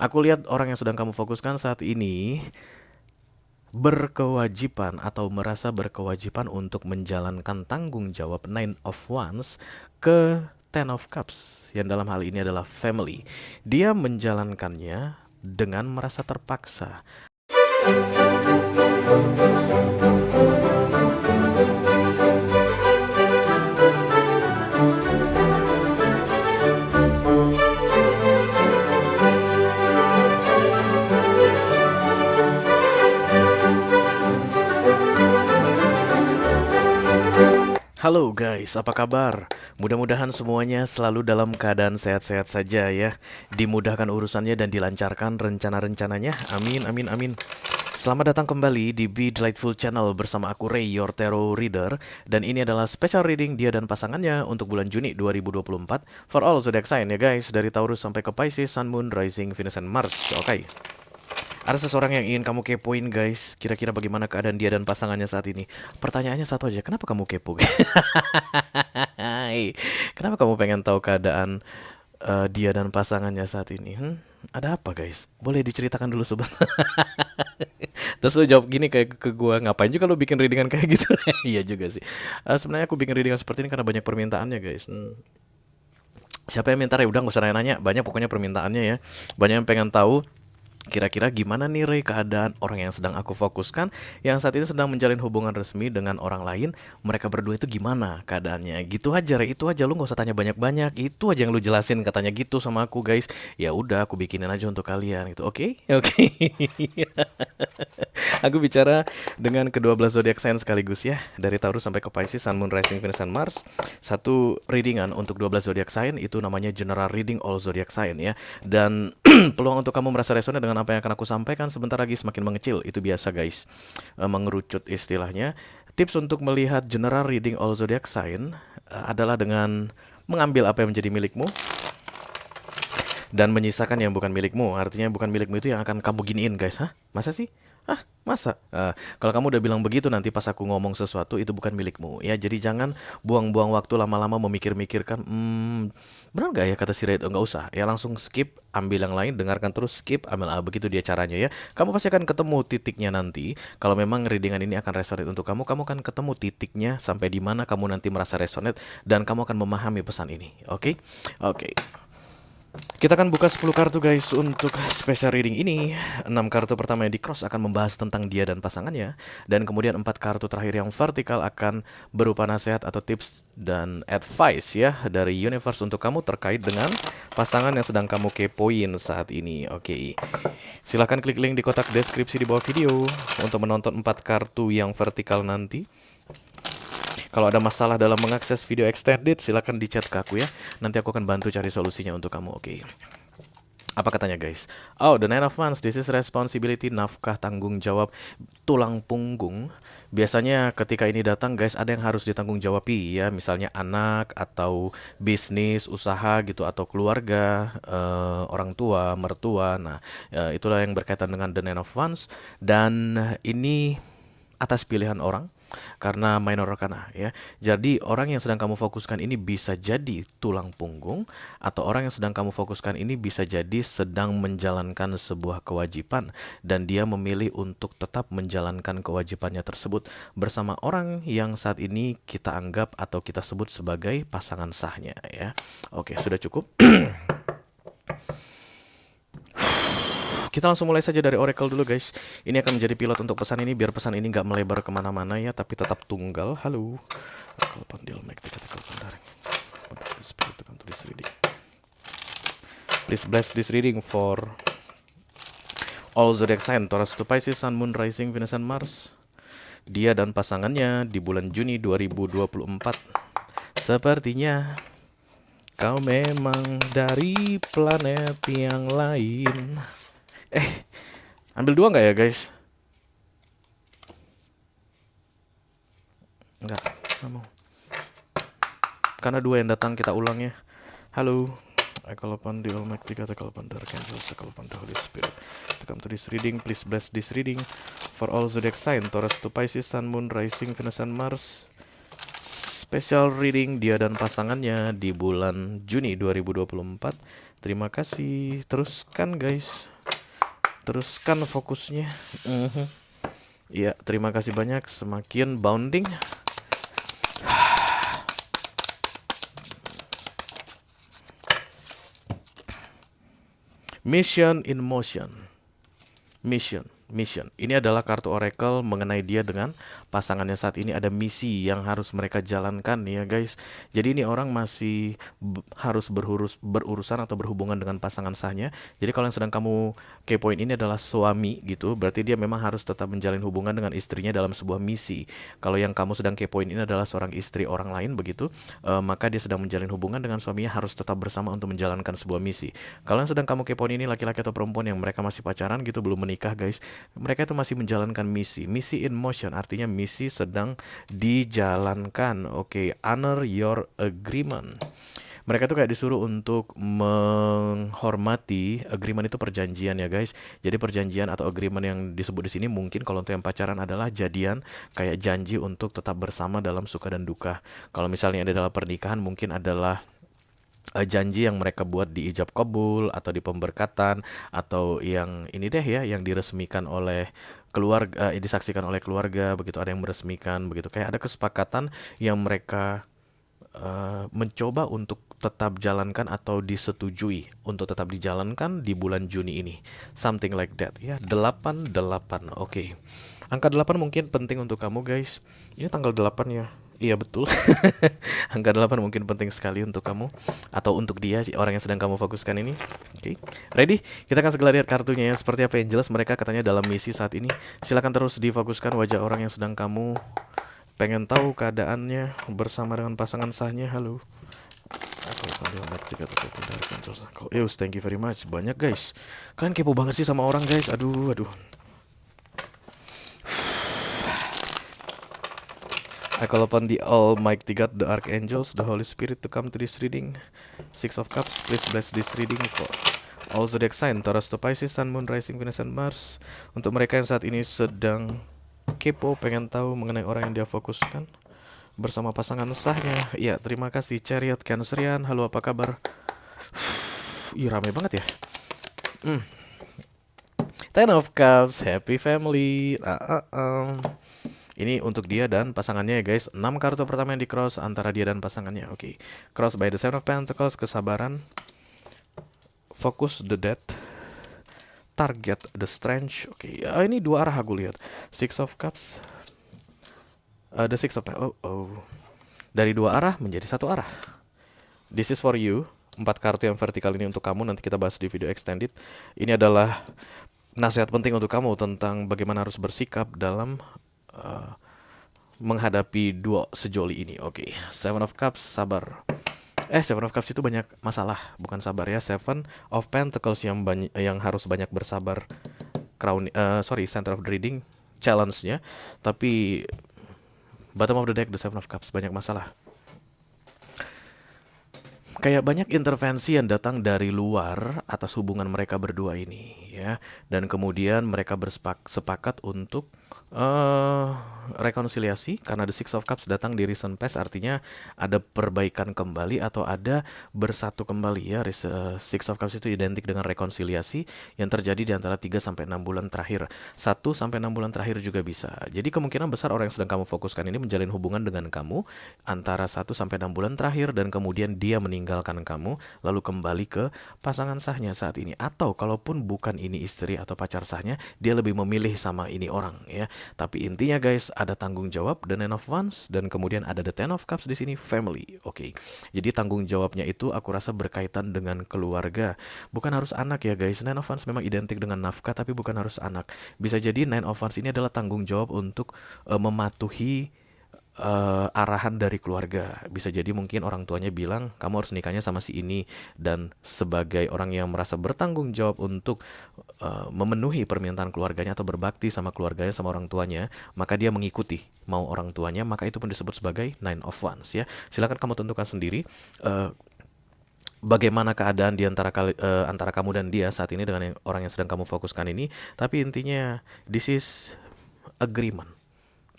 Aku lihat orang yang sedang kamu fokuskan saat ini berkewajiban atau merasa berkewajiban untuk menjalankan tanggung jawab Nine of Wands ke Ten of Cups yang dalam hal ini adalah family. Dia menjalankannya dengan merasa terpaksa. Halo guys, apa kabar? Mudah-mudahan semuanya selalu dalam keadaan sehat-sehat saja ya. Dimudahkan urusannya dan dilancarkan rencana-rencananya. Amin, amin, amin. Selamat datang kembali di Be Delightful Channel bersama aku Ray, your tarot reader. Dan ini adalah special reading dia dan pasangannya untuk bulan Juni 2024 for all zodiac sign ya guys. Dari Taurus sampai ke Pisces, Sun, Moon, Rising, Venus, and Mars. Oke. Ada seseorang yang ingin kamu kepoin guys. Kira-kira bagaimana keadaan dia dan pasangannya saat ini? Pertanyaannya satu aja, kenapa kamu kepo? Hai, kenapa kamu pengen tahu keadaan dia dan pasangannya saat ini? Ada apa guys? Boleh diceritakan dulu sebentar. Terus lu jawab gini kayak ke gua, ngapain juga lu bikin readingan kayak gitu? Iya juga sih. Sebenarnya aku bikin readingan seperti ini karena banyak permintaannya guys. Siapa yang minta ya? Udah nggak usah nanya-nanya. Banyak pokoknya permintaannya ya. Banyak yang pengen tahu kira-kira gimana nih Ray keadaan orang yang sedang aku fokuskan yang saat ini sedang menjalin hubungan resmi dengan orang lain. Mereka berdua itu gimana keadaannya? Gitu aja Ray, itu aja, lu nggak usah tanya banyak-banyak. Itu aja yang lu jelasin, katanya gitu sama aku guys. Ya udah, aku bikinin aja untuk kalian gitu. Oke? Oke. Aku bicara dengan kedua belas zodiak sign sekaligus ya. Dari Taurus sampai ke Pisces, Sun, Moon, Rising, Venus, and Mars. Satu readingan untuk 12 zodiak sign, itu namanya general reading all zodiac sign ya. Dan peluang untuk kamu merasa resonate dengan apa yang akan aku sampaikan sebentar lagi semakin mengecil. Itu biasa guys. Mengerucut istilahnya. Tips untuk melihat general reading all zodiac sign adalah dengan mengambil apa yang menjadi milikmu dan menyisakan yang bukan milikmu. Artinya bukan milikmu itu yang akan kamu giniin guys. Hah? Masa sih? Masa? Kalau kamu udah bilang begitu nanti pas aku ngomong sesuatu itu bukan milikmu ya. Jadi jangan buang-buang waktu lama-lama memikir-mikirkan, benar gak ya kata si Red? Nggak usah. Ya langsung skip, ambil yang lain, dengarkan terus, skip, ambil. Begitu dia caranya ya. Kamu pasti akan ketemu titiknya nanti. Kalau memang readingan ini akan resonate untuk kamu, kamu akan ketemu titiknya sampai di mana kamu nanti merasa resonate dan kamu akan memahami pesan ini. Oke? Oke. Kita akan buka 10 kartu guys untuk special reading ini. 6 kartu pertama yang di cross akan membahas tentang dia dan pasangannya. Dan kemudian 4 kartu terakhir yang vertikal akan berupa nasihat atau tips dan advice ya dari universe untuk kamu terkait dengan pasangan yang sedang kamu kepoin saat ini. Oke. Silahkan klik link di kotak deskripsi di bawah video untuk menonton 4 kartu yang vertikal nanti. Kalau ada masalah dalam mengakses video extended, silakan di chat ke aku ya. Nanti aku akan bantu cari solusinya untuk kamu, oke? Apa katanya guys? Oh, the Nine of Wands, this is responsibility, nafkah, tanggung jawab, tulang punggung. Biasanya ketika ini datang guys, ada yang harus ditanggung jawabi ya. Misalnya anak atau bisnis, usaha gitu, atau keluarga, orang tua, mertua. Nah, itulah yang berkaitan dengan the Nine of Wands. Dan ini atas pilihan orang karena minor arcana ya. Jadi orang yang sedang kamu fokuskan ini bisa jadi tulang punggung, atau orang yang sedang kamu fokuskan ini bisa jadi sedang menjalankan sebuah kewajiban dan dia memilih untuk tetap menjalankan kewajibannya tersebut bersama orang yang saat ini kita anggap atau kita sebut sebagai pasangan sahnya ya. Oke, sudah cukup. Kita langsung mulai saja dari Oracle dulu guys. Ini akan menjadi pilot untuk pesan ini, biar pesan ini nggak melebar kemana-mana ya, tapi tetap tunggal. Halo. Oracle Pandil Make Please bless this reading for all zodiac sign, Taurus to Pisces, Sun, Moon, Rising, Venus, and Mars. Dia dan pasangannya di bulan Juni 2024. Sepertinya kau memang dari planet yang lain. Ambil dua nggak ya guys? Nggak mau. Karena dua yang datang kita ulang ya. Halo. I call upon the Almighty God, I call upon the Archangels, I call upon the Holy Spirit to come to this reading. Please bless this reading for all zodiac sign, Taurus to Pisces, Sun, Moon, Rising, Venus, and Mars. Special reading dia dan pasangannya di bulan Juni 2024. Terima kasih. Teruskan guys. Teruskan fokusnya. Ya, terima kasih banyak. Semakin bounding. Mission in motion. Mission. Ini adalah kartu oracle mengenai dia dengan pasangannya saat ini. Ada misi yang harus mereka jalankan ya guys. Jadi ini orang masih harus berurusan atau berhubungan dengan pasangan sahnya. Jadi kalau yang sedang kamu kepoin ini adalah suami gitu, berarti dia memang harus tetap menjalin hubungan dengan istrinya dalam sebuah misi. Kalau yang kamu sedang kepoin ini adalah seorang istri orang lain begitu, maka dia sedang menjalin hubungan dengan suaminya, harus tetap bersama untuk menjalankan sebuah misi. Kalau yang sedang kamu kepoin ini laki-laki atau perempuan yang mereka masih pacaran gitu, belum menikah guys, mereka itu masih menjalankan misi. Misi in motion artinya misi sedang dijalankan. Oke, honor your agreement. Mereka tuh kayak disuruh untuk menghormati agreement, itu perjanjian ya guys. Jadi perjanjian atau agreement yang disebut di sini mungkin kalau untuk yang pacaran adalah jadian, kayak janji untuk tetap bersama dalam suka dan duka. Kalau misalnya ada dalam pernikahan mungkin adalah janji yang mereka buat di ijab kabul atau di pemberkatan, atau yang ini deh ya, yang diresmikan oleh keluarga, disaksikan oleh keluarga begitu, ada yang meresmikan begitu, kayak ada kesepakatan yang mereka mencoba untuk tetap jalankan atau disetujui untuk tetap dijalankan di bulan Juni ini, something like that ya. 88. Oke. Angka 8 mungkin penting untuk kamu guys. Ini tanggal 8 ya. Iya betul. Angka 8 mungkin penting sekali untuk kamu atau untuk dia, orang yang sedang kamu fokuskan ini. Oke. Ready? Kita akan segera lihat kartunya ya. Seperti apa yang jelas mereka katanya dalam misi saat ini. Silakan terus difokuskan wajah orang yang sedang kamu pengen tahu keadaannya bersama dengan pasangan sahnya. Halo. Yes, thank you very much. Banyak guys. Kalian kepo banget sih sama orang guys. Aduh. I call upon the Almighty God, the Archangels, the Holy Spirit to come to this reading. Six of Cups, please bless this reading for all zodiac sign, Taurus to Pisces, Sun, Moon, Rising, Venus, and Mars. Untuk mereka yang saat ini sedang kepo, pengen tahu mengenai orang yang dia fokuskan bersama pasangan sahnya. Ya, terima kasih. Chariot, Cancerian, halo apa kabar? Ih, rame banget ya. Ten of Cups, happy family. Ini untuk dia dan pasangannya ya guys. 6 kartu pertama yang di cross antara dia dan pasangannya. Oke. Cross by the Seven of Pentacles, kesabaran. Focus, the death. Target, the strength. Oke. Ini dua arah aku lihat. Six of Cups. The Six of Dari dua arah menjadi satu arah. This is for you. 4 kartu yang vertikal ini untuk kamu. Nanti kita bahas di video extended. Ini adalah nasihat penting untuk kamu tentang bagaimana harus bersikap dalam menghadapi duo sejoli ini. Oke. Seven of Cups, sabar. Seven of Cups itu banyak masalah, bukan sabar ya. Seven of Pentacles yang harus banyak bersabar. Crown, Center of the Reading, challenge-nya. Tapi bottom of the deck, the Seven of Cups, banyak masalah. Kayak banyak intervensi yang datang dari luar atas hubungan mereka berdua ini ya. Dan kemudian mereka bersepakat untuk rekonsiliasi karena the Six of Cups datang di recent past, artinya ada perbaikan kembali atau ada bersatu kembali ya. Six of Cups itu identik dengan rekonsiliasi yang terjadi di antara 3 sampai 6 bulan terakhir. 1 sampai 6 bulan terakhir juga bisa. Jadi kemungkinan besar orang yang sedang kamu fokuskan ini menjalin hubungan dengan kamu antara 1 sampai 6 bulan terakhir, dan kemudian dia meninggalkan kamu lalu kembali ke pasangan sahnya saat ini. Atau kalaupun bukan ini istri atau pacar sahnya, dia lebih memilih sama ini orang ya. Tapi intinya guys, ada tanggung jawab, the Nine of Wands, dan kemudian ada the Ten of Cups di sini, family. Oke. Jadi tanggung jawabnya itu aku rasa berkaitan dengan keluarga. Bukan harus anak ya guys. Nine of Wands memang identik dengan nafkah, tapi bukan harus anak. Bisa jadi Nine of Wands ini adalah tanggung jawab untuk mematuhi arahan dari keluarga. Bisa jadi mungkin orang tuanya bilang kamu harus nikahnya sama si ini, dan sebagai orang yang merasa bertanggung jawab untuk memenuhi permintaan keluarganya atau berbakti sama keluarganya, sama orang tuanya, maka dia mengikuti mau orang tuanya, maka itu pun disebut sebagai Nine of Wands ya. Silakan kamu tentukan sendiri bagaimana keadaan di antara kamu dan dia saat ini dengan orang yang sedang kamu fokuskan ini. Tapi intinya this is agreement,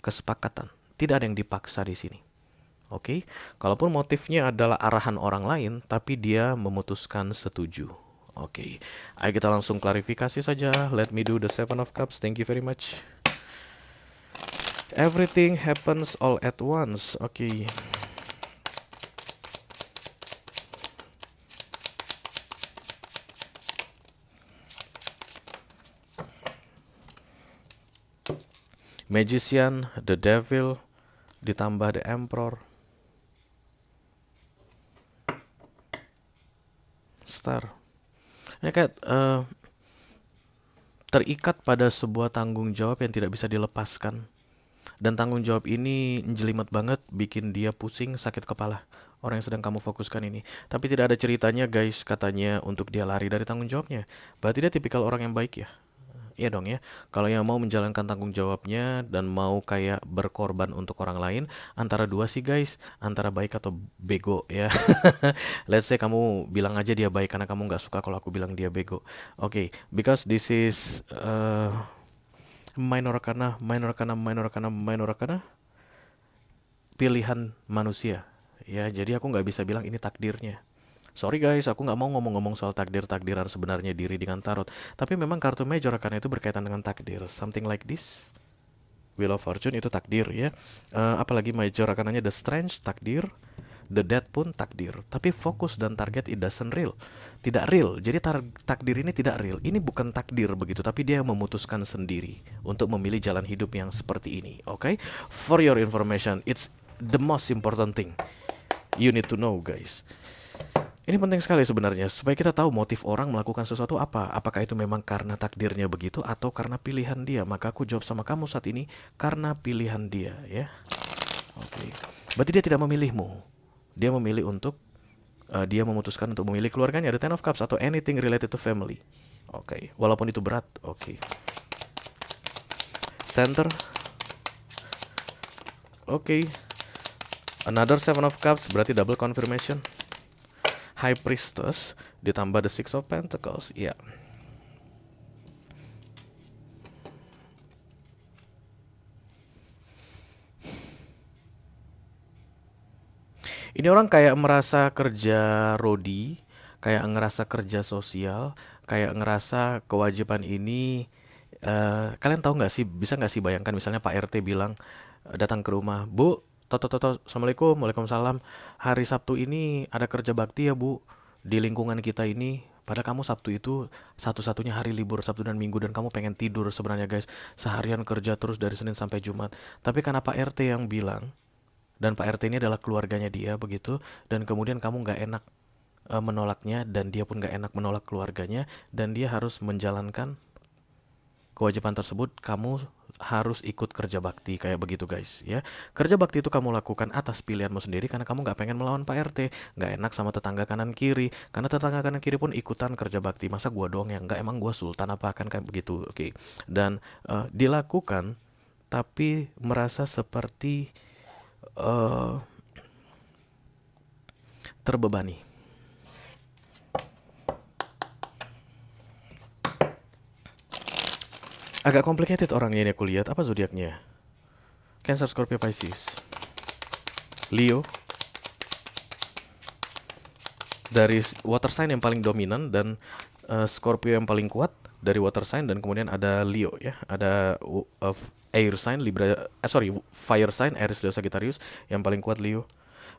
kesepakatan. Tidak ada yang dipaksa di sini. Oke, kalaupun motifnya adalah arahan orang lain, tapi dia memutuskan setuju. Oke, ayo kita langsung klarifikasi saja. Let me do the Seven of Cups. Thank you very much. Everything happens all at once. Oke. Magician, the Devil, ditambah the Emperor, Star. Ini kayak terikat pada sebuah tanggung jawab yang tidak bisa dilepaskan. Dan tanggung jawab ini jelimet banget, bikin dia pusing, sakit kepala. Orang yang sedang kamu fokuskan ini. Tapi tidak ada ceritanya guys, katanya untuk dia lari dari tanggung jawabnya. Berarti dia tipikal orang yang baik ya? Iya dong ya. Kalau yang mau menjalankan tanggung jawabnya dan mau kayak berkorban untuk orang lain, antara dua sih guys, antara baik atau bego ya. Let's say kamu bilang aja dia baik karena kamu nggak suka kalau aku bilang dia bego. Oke, because this is minor arcana, minor arcana, minor arcana, minor arcana, pilihan manusia. Ya, jadi aku nggak bisa bilang ini takdirnya. Sorry guys, aku nggak mau ngomong-ngomong soal takdir-takdiran sebenarnya diri dengan tarot. Tapi memang kartu major arcana itu berkaitan dengan takdir. Something like this. Wheel of Fortune itu takdir ya. Apalagi major arcananya The Strange, takdir. The Dead pun takdir. Tapi fokus dan target it doesn't real. Tidak real. Jadi takdir ini tidak real. Ini bukan takdir begitu, tapi dia memutuskan sendiri untuk memilih jalan hidup yang seperti ini. Oke? For your information, it's the most important thing you need to know guys. Ini penting sekali sebenarnya supaya kita tahu motif orang melakukan sesuatu apa. Apakah itu memang karena takdirnya begitu atau karena pilihan dia? Maka aku jawab sama kamu saat ini karena pilihan dia ya. Oke. Berarti dia tidak memilihmu. Dia memilih untuk dia memutuskan untuk memilih keluarganya, ada Ten of Cups atau anything related to family. Oke. Walaupun itu berat. Oke. Center. Oke. Another Seven of Cups berarti double confirmation. High Priestess ditambah the Six of Pentacles. Ya. Ini orang kayak merasa kerja rodi, kayak ngerasa kerja sosial, kayak ngerasa kewajiban ini. Kalian tahu nggak sih, bisa nggak sih bayangkan misalnya Pak RT bilang datang ke rumah, Bu, toto, assalamualaikum, waalaikumsalam. Hari Sabtu ini ada kerja bakti ya Bu di lingkungan kita ini. Padahal kamu Sabtu itu satu-satunya hari libur, Sabtu dan Minggu, dan kamu pengen tidur sebenarnya guys. Seharian kerja terus dari Senin sampai Jumat. Tapi karena Pak RT yang bilang, dan Pak RT ini adalah keluarganya dia begitu, dan kemudian kamu nggak enak menolaknya, dan dia pun nggak enak menolak keluarganya, dan dia harus menjalankan kewajiban tersebut, kamu harus ikut kerja bakti kayak begitu guys ya. Kerja bakti itu kamu lakukan atas pilihanmu sendiri karena kamu nggak pengen melawan Pak RT, nggak enak sama tetangga kanan kiri, karena tetangga kanan kiri pun ikutan kerja bakti. Masa gua doang yang nggak, emang gua sultan apa kan kayak begitu. Oke. Dan dilakukan tapi merasa seperti terbebani. Agak complicated orangnya ini aku lihat. Apa zodiaknya? Cancer, Scorpio, Pisces. Leo. Dari water sign yang paling dominan dan Scorpio yang paling kuat dari water sign, dan kemudian ada Leo ya. Ada air sign Libra, fire sign Aries, Leo, Sagittarius, yang paling kuat Leo.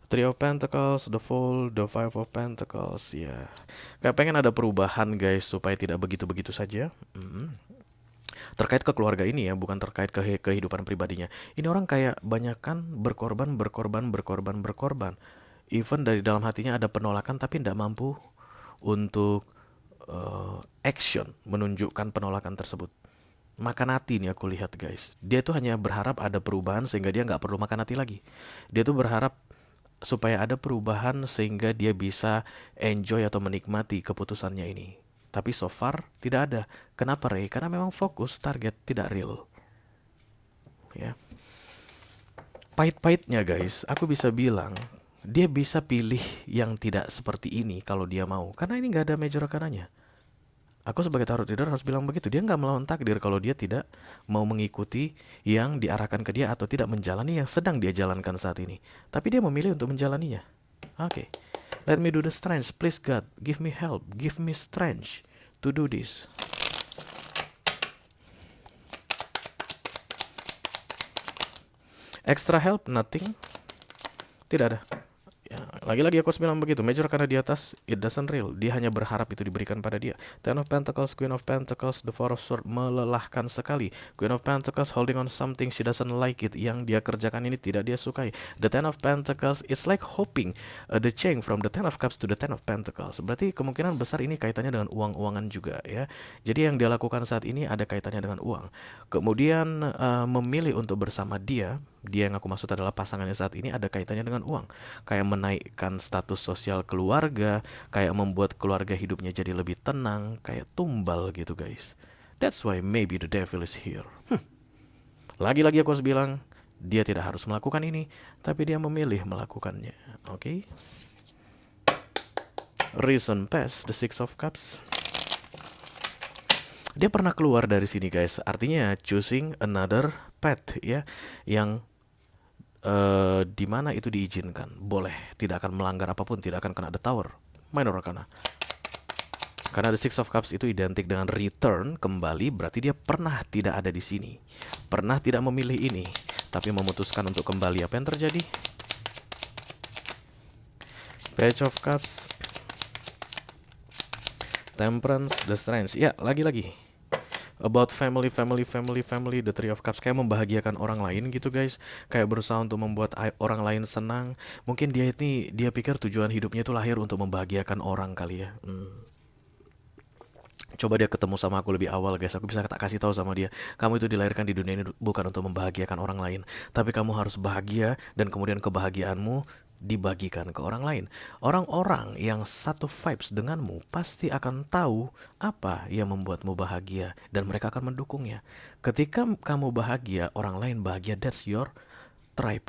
Three of Pentacles, the Fool, the Five of Pentacles ya. Kayak pengen ada perubahan guys supaya tidak begitu-begitu saja. Terkait ke keluarga ini ya, bukan terkait ke kehidupan pribadinya. Ini orang kayak banyakan berkorban. Even dari dalam hatinya ada penolakan tapi tidak mampu untuk action menunjukkan penolakan tersebut. Makan hati nih aku lihat guys. Dia tuh hanya berharap ada perubahan sehingga dia nggak perlu makan hati lagi. Dia tuh berharap supaya ada perubahan sehingga dia bisa enjoy atau menikmati keputusannya ini. Tapi so far tidak ada. Kenapa Ray? Karena memang fokus, target tidak real. Ya. Pahit-pahitnya guys, aku bisa bilang dia bisa pilih yang tidak seperti ini kalau dia mau. Karena ini nggak ada major arcananya. Aku sebagai tarot reader harus bilang begitu. Dia nggak melawan takdir kalau dia tidak mau mengikuti yang diarahkan ke dia atau tidak menjalani yang sedang dia jalankan saat ini. Tapi dia memilih untuk menjalaninya. Oke. Let me do the strength. Please God, give me help. Give me strength to do this. Extra help, nothing. Tidak ada. Ya, lagi-lagi aku harus bilang begitu. Major karena di atas, it doesn't real. Dia hanya berharap itu diberikan pada dia. Ten of Pentacles, Queen of Pentacles, the Four of Swords melelahkan sekali. Queen of Pentacles holding on something she doesn't like it. Yang dia kerjakan ini tidak dia sukai. The Ten of Pentacles, it's like hopping the chain from the Ten of Cups to the Ten of Pentacles. Berarti kemungkinan besar ini kaitannya dengan uang-uangan juga ya. Jadi yang dia lakukan saat ini ada kaitannya dengan uang. Kemudian memilih untuk bersama dia yang aku maksud adalah pasangannya saat ini ada kaitannya dengan uang. Kayak menaikkan status sosial keluarga, kayak membuat keluarga hidupnya jadi lebih tenang, kayak tumbal gitu guys. That's why maybe the devil is here. Lagi-lagi aku harus bilang, dia tidak harus melakukan ini, tapi dia memilih melakukannya. Oke? Reason past, the Six of Cups. Dia pernah keluar dari sini guys. Artinya choosing another path ya, yang di mana itu diizinkan, boleh, tidak akan melanggar apapun, tidak akan kena the tower. Minor Arcana. Karena the Six of Cups itu identik dengan return, kembali, berarti dia pernah tidak ada di sini, pernah tidak memilih ini, tapi memutuskan untuk kembali. Apa yang terjadi? Page of Cups, Temperance, the Strength. Ya, lagi-lagi about family, the Three of Cups. Kayak membahagiakan orang lain gitu guys. Kayak berusaha untuk membuat orang lain senang. Mungkin dia pikir tujuan hidupnya itu lahir untuk membahagiakan orang kali ya. Coba dia ketemu sama aku lebih awal guys, aku bisa tak kasih tahu sama dia, kamu itu dilahirkan di dunia ini bukan untuk membahagiakan orang lain, tapi kamu harus bahagia dan kemudian kebahagiaanmu dibagikan ke orang lain. Orang-orang yang satu vibes denganmu pasti akan tahu apa yang membuatmu bahagia dan mereka akan mendukungnya. Ketika kamu bahagia, orang lain bahagia, that's your tribe.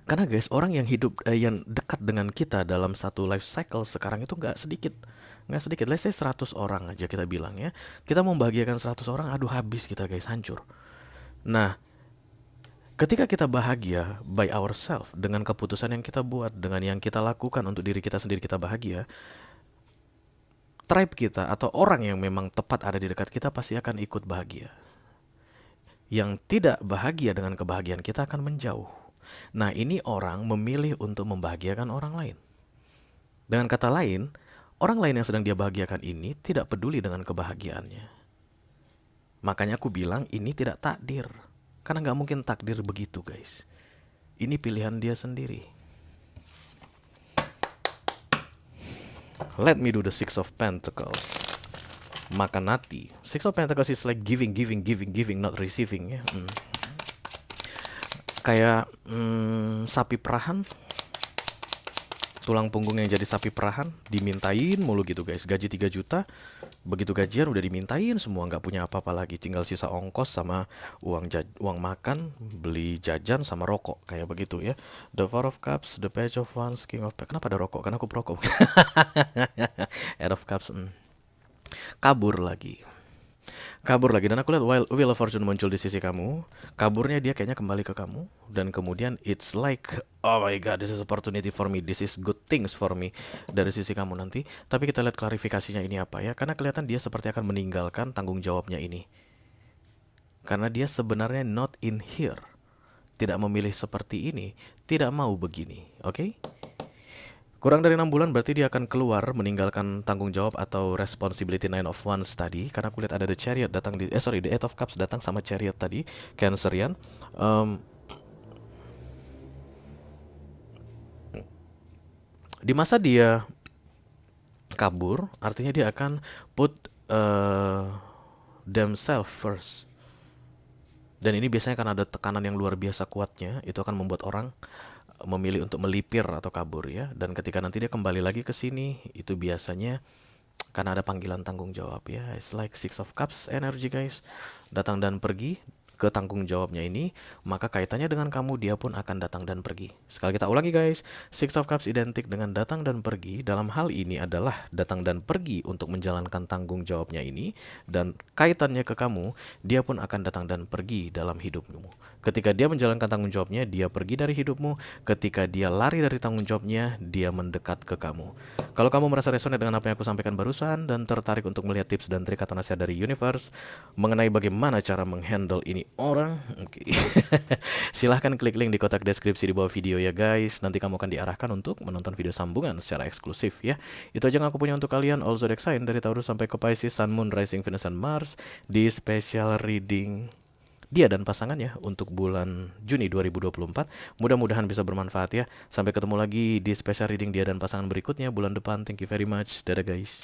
Karena guys, orang yang hidup yang dekat dengan kita dalam satu life cycle sekarang itu nggak sedikit. Let's say 100 orang aja kita bilang ya. Kita membahagiakan 100 orang, aduh habis kita guys, hancur. Nah, ketika kita bahagia by ourselves, dengan keputusan yang kita buat, dengan yang kita lakukan untuk diri kita sendiri, kita bahagia, tribe kita atau orang yang memang tepat ada di dekat kita pasti akan ikut bahagia. Yang tidak bahagia dengan kebahagiaan kita akan menjauh. Nah, ini orang memilih untuk membahagiakan orang lain. Dengan kata lain, orang lain yang sedang dia bahagiakan ini tidak peduli dengan kebahagiaannya. Makanya aku bilang ini tidak takdir. Karena gak mungkin takdir begitu guys. Ini pilihan dia sendiri. Let me do the Six of Pentacles. Makan hati. Six of Pentacles is like giving, not receiving ya. Kayak sapi perahan, tulang punggung yang jadi sapi perahan, dimintain mulu gitu guys. Gaji 3 juta, begitu gajian udah dimintain semua, nggak punya apa-apa lagi, tinggal sisa ongkos sama uang makan, beli jajan sama rokok, kayak begitu ya. The Four of Cups, the Page of Wands, King of Pentacles. Kenapa ada rokok? Karena aku perokok. Eight of Cups, kabur lagi. Dan aku lihat Wheel of Fortune muncul di sisi kamu. Kaburnya dia kayaknya kembali ke kamu. Dan kemudian it's like, oh my god, this is opportunity for me, this is good things for me dari sisi kamu nanti. Tapi kita lihat klarifikasinya ini apa ya. Karena kelihatan dia seperti akan meninggalkan tanggung jawabnya ini. Karena dia sebenarnya not in here, tidak memilih seperti ini, tidak mau begini. Oke? Kurang dari 6 bulan berarti dia akan keluar, meninggalkan tanggung jawab atau responsibility. Nine of Wands tadi. Karena aku lihat ada the Chariot datang the Eight of Cups datang sama Chariot tadi, Cancerian. Di masa dia kabur, artinya dia akan put themselves first. Dan ini biasanya kan ada tekanan yang luar biasa kuatnya, itu akan membuat orang memilih untuk melipir atau kabur ya. Dan ketika nanti dia kembali lagi ke sini, itu biasanya karena ada panggilan tanggung jawab ya. It's like Six of Cups energy guys. Datang dan pergi. ke tanggung jawabnya ini, maka kaitannya dengan kamu, dia pun akan datang dan pergi. Sekali kita ulangi guys, Six of Cups identik dengan datang dan pergi. Dalam hal ini adalah datang dan pergi untuk menjalankan tanggung jawabnya ini, dan kaitannya ke kamu, dia pun akan datang dan pergi dalam hidupmu. Ketika dia menjalankan tanggung jawabnya, dia pergi dari hidupmu. Ketika dia lari dari tanggung jawabnya, dia mendekat ke kamu. Kalau kamu merasa resonate dengan apa yang aku sampaikan barusan dan tertarik untuk melihat tips dan trik atau nasihat dari universe mengenai bagaimana cara menghandle ini orang, oke. Silahkan klik link di kotak deskripsi di bawah video ya guys. Nanti kamu akan diarahkan untuk menonton video sambungan secara eksklusif ya. Itu aja yang aku punya untuk kalian, all zodiac sign dari Taurus sampai ke Pisces, Sun, Moon, Rising, Venus, dan Mars di special reading dia dan pasangannya untuk bulan Juni 2024. Mudah-mudahan bisa bermanfaat ya. Sampai ketemu lagi di special reading dia dan pasangan berikutnya bulan depan. Thank you very much. Dadah guys.